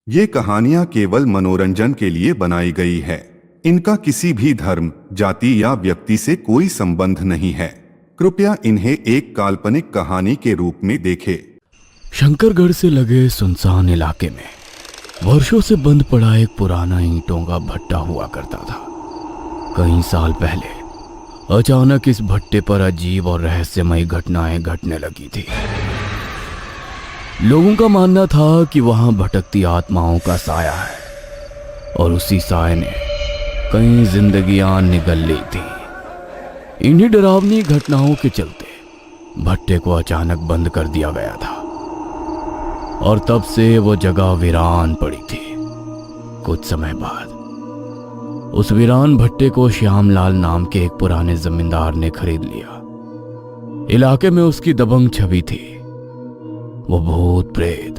ये कहानियां केवल मनोरंजन के लिए बनाई गई है। इनका किसी भी धर्म, जाति या व्यक्ति से कोई संबंध नहीं है। कृपया इन्हें एक काल्पनिक कहानी के रूप में देखें। शंकरगढ़ से लगे सुनसान इलाके में वर्षों से बंद पड़ा एक पुराना ईंटों का भट्टा हुआ करता था। कई साल पहले अचानक इस भट्टे पर अजीब और रहस्यमयी घटनाएं घटने लगी थी। लोगों का मानना था कि वहां भटकती आत्माओं का साया है और उसी साये ने कई जिंदगियां निगल ली थी। इन्हीं डरावनी घटनाओं के चलते भट्टे को अचानक बंद कर दिया गया था और तब से वो जगह वीरान पड़ी थी। कुछ समय बाद उस वीरान भट्टे को श्यामलाल नाम के एक पुराने जमींदार ने खरीद लिया। इलाके में उसकी दबंग छवि थी। वो भूत, प्रेत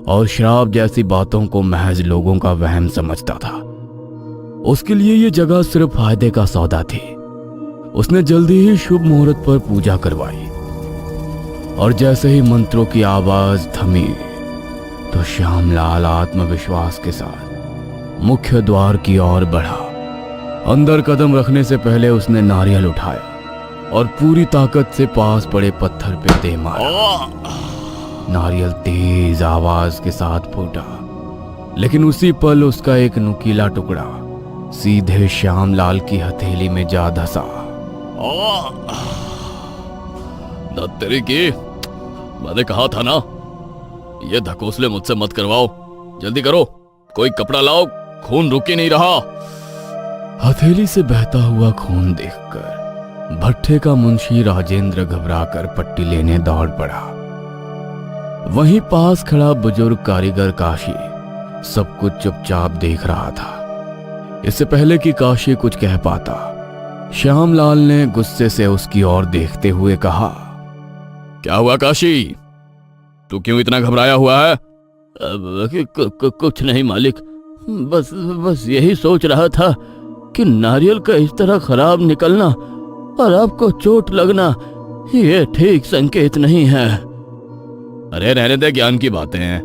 और श्राप जैसी बातों को महज लोगों का वहम समझता था। उसके लिए ये जगह सिर्फ फायदे का सौदा थी। उसने जल्दी ही शुभ मुहूर्त पर पूजा करवाई और जैसे ही मंत्रों की आवाज थमी तो श्यामलाल आत्मविश्वास के साथ मुख्य द्वार की ओर बढ़ा। अंदर कदम रखने से पहले उसने नारियल उठाया और पूरी ताकत से पास पड़े पत्थर पे दे मारा। नारियल तेज आवाज के साथ फूटा, लेकिन उसी पल उसका एक नुकीला टुकड़ा सीधे श्यामलाल की हथेली में जा धंसा। तेरी की, मैंने कहा था ना, ये धकोसले मुझसे मत करवाओ। जल्दी करो, कोई कपड़ा लाओ, खून रुक ही नहीं रहा। हथेली से बहता हुआ खून देखकर भट्टे का मुंशी राजेंद्र घबराकर पट्टी लेने दौड़ पड़ा। वहीं पास खड़ा बुजुर्ग कारीगर काशी सब कुछ चुपचाप देख रहा था। इससे पहले कि काशी कुछ कह पाता, श्यामलाल ने गुस्से से उसकी ओर देखते हुए कहा, क्या हुआ काशी, तू क्यों इतना घबराया हुआ है? कुछ नहीं मालिक, बस यही सोच रहा था कि नारियल का इस तरह खराब निकलना और आपको चोट लगना ये ठीक संकेत नहीं है। अरे रहने दे, ज्ञान की बातें हैं।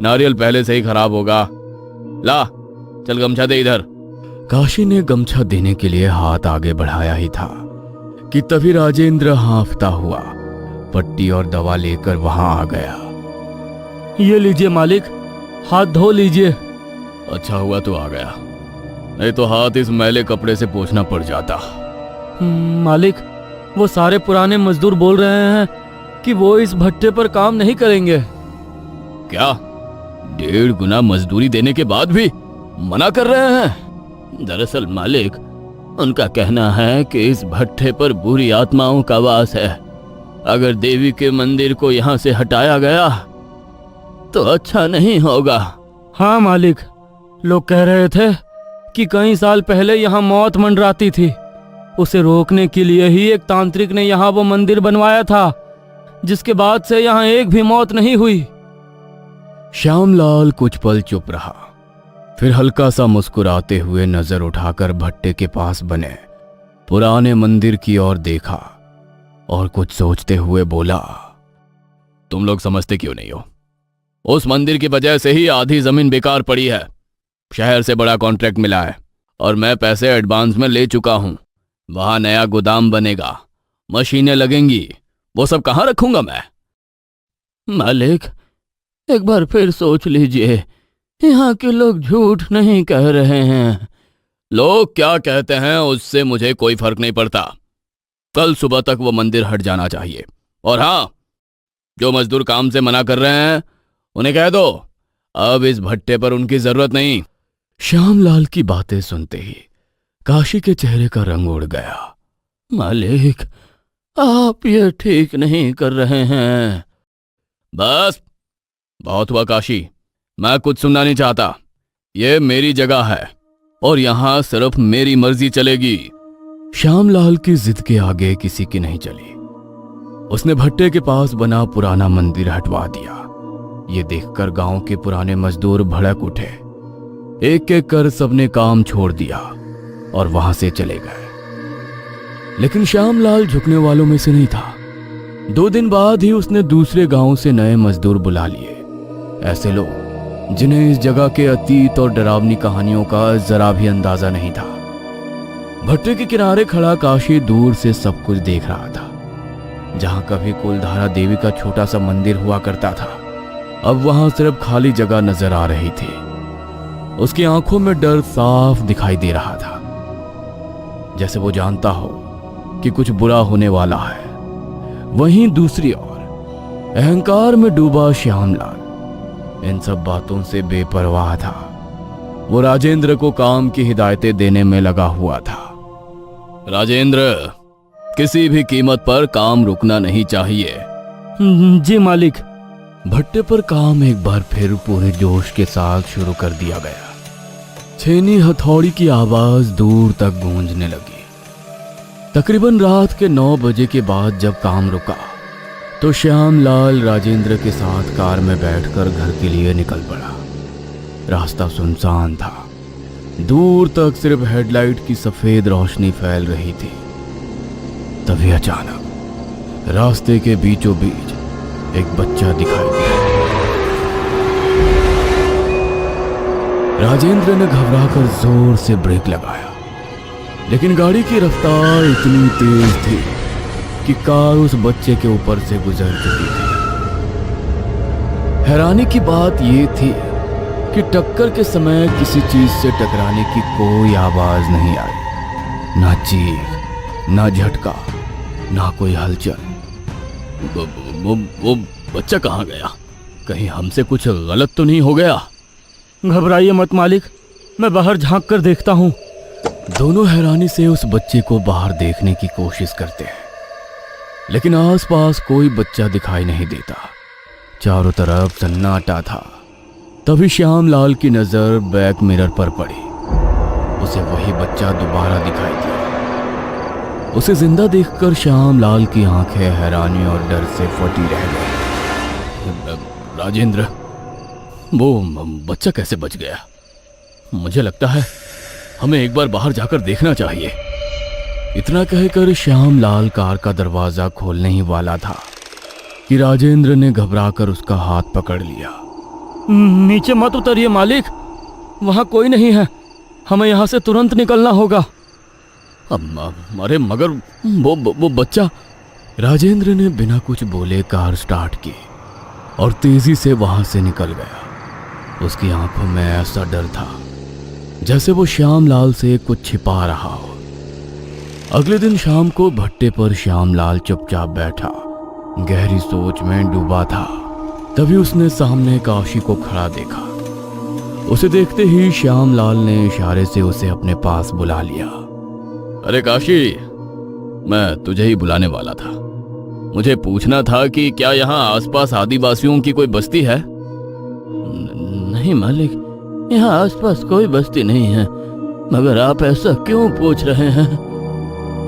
नारियल पहले से ही खराब होगा। ला, चल गमछा दे इधर। काशी ने गमछा देने के लिए हाथ आगे बढ़ाया ही था कि तभी राजेंद्र हांफता हुआ पट्टी और दवा लेकर वहां आ गया। ये लीजिए मालिक, हाथ धो लीजिए। अच्छा हुआ तू आ गया, नहीं तो हाथ इस मैले कपड़े से पोंछना पड़ जाता। मालिक, वो सारे पुराने मजदूर बोल रहे हैं कि वो इस भट्टे पर काम नहीं करेंगे। क्या 1.5 गुना मजदूरी देने के बाद भी मना कर रहे हैं? दरअसल मालिक, उनका कहना है कि इस भट्टे पर बुरी आत्माओं का वास है। अगर देवी के मंदिर को यहाँ से हटाया गया तो अच्छा नहीं होगा। हाँ मालिक, लोग कह रहे थे कि कई साल पहले यहाँ मौत मंडराती थी। उसे रोकने के लिए ही एक तांत्रिक ने यहाँ वो मंदिर बनवाया था, जिसके बाद से यहाँ एक भी मौत नहीं हुई। श्यामलाल कुछ पल चुप रहा, फिर हल्का सा मुस्कुराते हुए नजर उठाकर भट्टे के पास बने पुराने मंदिर की ओर देखा और कुछ सोचते हुए बोला, तुम लोग समझते क्यों नहीं हो? उस मंदिर की वजह से ही आधी जमीन बेकार पड़ी है। शहर से बड़ा कॉन्ट्रैक्ट मिला है और मैं पैसे एडवांस में ले चुका हूं। वहां नया गोदाम बनेगा, मशीनें लगेंगी, वो सब कहां रखूंगा मैं? मालिक, एक बार फिर सोच लीजिए, यहाँ के लोग झूठ नहीं कह रहे हैं। लोग क्या कहते हैं उससे मुझे कोई फर्क नहीं पड़ता। कल सुबह तक वो मंदिर हट जाना चाहिए। और हाँ, जो मजदूर काम से मना कर रहे हैं उन्हें कह दो अब इस भट्टे पर उनकी जरूरत नहीं। श्यामलाल की बातें सुनते ही काशी के चेहरे का रंग उड़ गया। मालिक, आप ये ठीक नहीं कर रहे हैं। बस बहुत हुआ काशी, मैं कुछ सुनना नहीं चाहता। ये मेरी जगह है और यहां सिर्फ मेरी मर्जी चलेगी। श्यामलाल की जिद के आगे किसी की नहीं चली। उसने भट्टे के पास बना पुराना मंदिर हटवा दिया। ये देखकर गांव के पुराने मजदूर भड़क उठे। एक एक कर सबने काम छोड़ दिया और वहां से चले गए। लेकिन श्यामलाल झुकने वालों में से नहीं था। 2 दिन बाद ही उसने दूसरे गांव से नए मजदूर बुला लिए। ऐसे लोग जिन्हें इस जगह के अतीत और डरावनी कहानियों का जरा भी अंदाजा नहीं था। भट्टे के किनारे खड़ा काशी दूर से सब कुछ देख रहा था। जहां कभी कुलधारा देवी का छोटा सा मंदिर हुआ करता था, अब वहां सिर्फ खाली जगह नजर आ रही थी। उसकी आंखों में डर साफ दिखाई दे रहा था, जैसे वो जानता हो कि कुछ बुरा होने वाला है। वहीं दूसरी ओर अहंकार में डूबा श्यामलाल इन सब बातों से बेपरवाह था। वो राजेंद्र को काम की हिदायतें देने में लगा हुआ था। राजेंद्र, किसी भी कीमत पर काम रुकना नहीं चाहिए। जी मालिक। भट्टे पर काम एक बार फिर पूरे जोश के साथ शुरू कर दिया गया। छेनी हथौड़ी की आवाज दूर तक गूंजने लगी। तकरीबन रात के 9 बजे के बाद जब काम रुका तो श्यामलाल राजेंद्र के साथ कार में बैठकर घर के लिए निकल पड़ा। रास्ता सुनसान था। दूर तक सिर्फ हेडलाइट की सफेद रोशनी फैल रही थी। तभी अचानक रास्ते के बीचों बीच एक बच्चा दिखाई दिया। राजेंद्र ने घबराकर जोर से ब्रेक लगाया, लेकिन गाड़ी की रफ्तार इतनी तेज थी कि कार उस बच्चे के ऊपर से गुजर चुकी थी। हैरानी की बात यह थी कि टक्कर के समय किसी चीज से टकराने की कोई आवाज नहीं आई। ना चीख, ना झटका, ना कोई हलचल। वो बच्चा कहाँ गया? कहीं हमसे कुछ गलत तो नहीं हो गया? घबराइए मत मालिक, मैं बाहर झांक कर देखता हूँ। दोनों हैरानी से उस बच्चे को बाहर देखने की कोशिश करते हैं, लेकिन आसपास कोई बच्चा दिखाई नहीं देता। चारों तरफ सन्नाटा था। तभी श्यामलाल की नजर बैक मिरर पर पड़ी। उसे वही बच्चा दोबारा दिखाई दिया। उसे जिंदा देखकर श्यामलाल की आंखें हैरानी और डर से फटी रह गई। राजेंद्र, वो बच्चा कैसे बच गया? मुझे लगता है हमें एक बार बाहर जाकर देखना चाहिए। इतना कहकर श्यामलाल कार का दरवाजा खोलने ही वाला था कि राजेंद्र ने घबराकर उसका हाथ पकड़ लिया। नीचे मत उतरिए मालिक, वहां कोई नहीं है। हमें यहां से तुरंत निकलना होगा। अरे मगर वो बच्चा। राजेंद्र ने बिना कुछ बोले कार स्टार्ट की और तेजी से वहां से निकल गया। उसकी आंखों में ऐसा डर था जैसे वो श्यामलाल से कुछ छिपा रहा हो। अगले दिन शाम को भट्टे पर श्यामलाल चुपचाप बैठा, गहरी सोच में डूबा था। तभी उसने सामने काशी को खड़ा देखा। उसे देखते ही श्यामलाल ने इशारे से उसे अपने पास बुला लिया। अरे काशी, मैं तुझे ही बुलाने वाला था। मुझे पूछना था कि क्या यहाँ आसपास आदिवासियों की कोई बस्ती है? नहीं मालिक, यहाँ आसपास कोई बस्ती नहीं है। मगर आप ऐसा क्यों पूछ रहे हैं?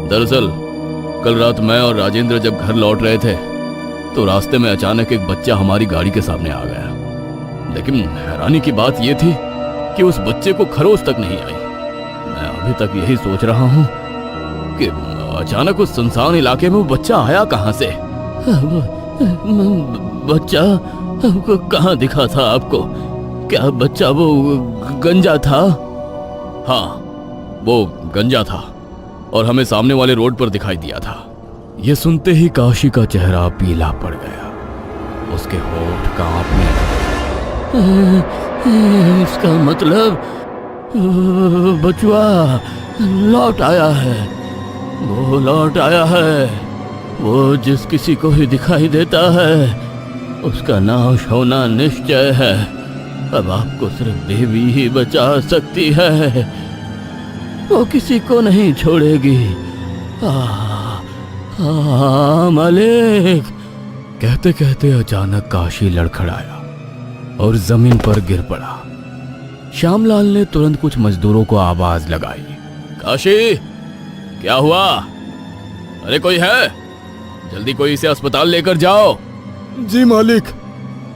दरअसल कल रात मैं और राजेंद्र जब घर लौट रहे थे तो रास्ते में अचानक एक बच्चा हमारी गाड़ी के सामने आ गया। लेकिन हैरानी की बात यह थी कि उस बच्चे को खरोच तक नहीं आई। मैं अभी तक यही सोच रहा हूँ कि अचानक उस सुनसान इलाके में वो बच्चा आया कहाँ से? बच्चा कहाँ दिखा था आपको? क्या बच्चा वो गंजा था? हाँ, वो गंजा था और हमें सामने वाले रोड पर दिखाई दिया था। यह सुनते ही काशी का चेहरा पीला पड़ गया। उसके होंठ कांपने लगे। इसका मतलब बचुआ लौट आया है। वो लौट आया है। वो जिस किसी को ही दिखाई देता है उसका नाश होना निश्चय है। अब आपको सिर्फ देवी ही बचा सकती है। वो किसी को नहीं छोड़ेगी। मालिक। कहते कहते अचानक काशी लड़खड़ाया और जमीन पर गिर पड़ा। श्यामलाल ने तुरंत कुछ मजदूरों को आवाज लगाई। काशी, क्या हुआ? अरे कोई है? जल्दी कोई इसे अस्पताल लेकर जाओ। जी मालिक।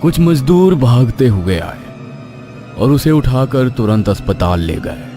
कुछ मजदूर भागते हुए आए और उसे उठाकर तुरंत अस्पताल ले गए।